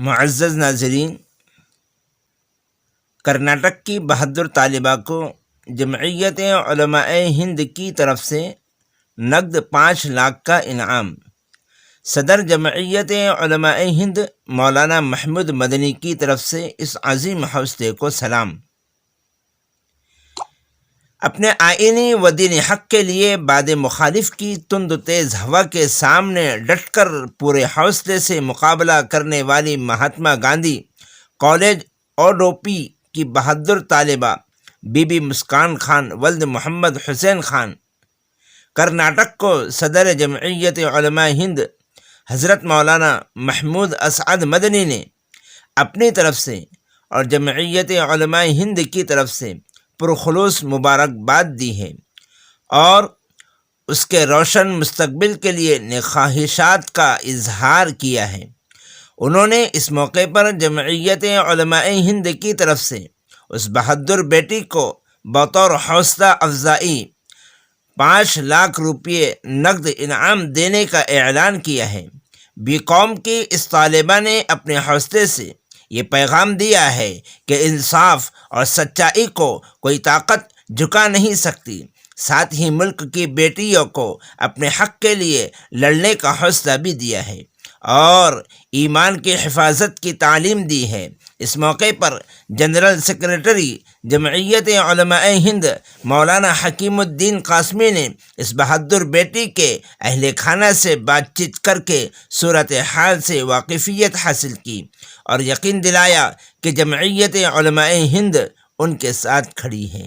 معزز ناظرین، کرناٹک کی بہادر طالبہ کو جمعیت علماء ہند کی طرف سے نقد 5 لاکھ کا انعام۔ صدر جمعیت علماء ہند مولانا محمود مدنی کی طرف سے اس عظیم حوصلے کو سلام۔ اپنے آئینی و دینی حق کے لیے باد مخالف کی تند تیز ہوا کے سامنے ڈٹ کر پورے حوصلے سے مقابلہ کرنے والی مہاتما گاندھی کالج اوڈوپی کی بہادر طالبہ بی بی مسکان خان ولد محمد حسین خان، کرناٹک کو صدر جمعیت علماء ہند حضرت مولانا محمود اسعد مدنی نے اپنی طرف سے اور جمعیت علماء ہند کی طرف سے پرخلوص مبارکباد دی ہے اور اس کے روشن مستقبل کے لیے خواہشات کا اظہار کیا ہے۔ انہوں نے اس موقع پر جمعیت علماء ہند کی طرف سے اس بہادر بیٹی کو بطور حوصلہ افزائی 5 لاکھ روپے نقد انعام دینے کا اعلان کیا ہے۔ بی قوم کی اس طالبہ نے اپنے حوصلے سے یہ پیغام دیا ہے کہ انصاف اور سچائی کو کوئی طاقت جھکا نہیں سکتی، ساتھ ہی ملک کی بیٹیوں کو اپنے حق کے لیے لڑنے کا حوصلہ بھی دیا ہے اور ایمان کی حفاظت کی تعلیم دی ہے۔ اس موقع پر جنرل سیکرٹری جمعیت علماء ہند مولانا حکیم الدین قاسمی نے اس بہادر بیٹی کے اہل خانہ سے بات چیت کر کے صورتحال سے واقفیت حاصل کی اور یقین دلایا کہ جمعیت علماء ہند ان کے ساتھ کھڑی ہے۔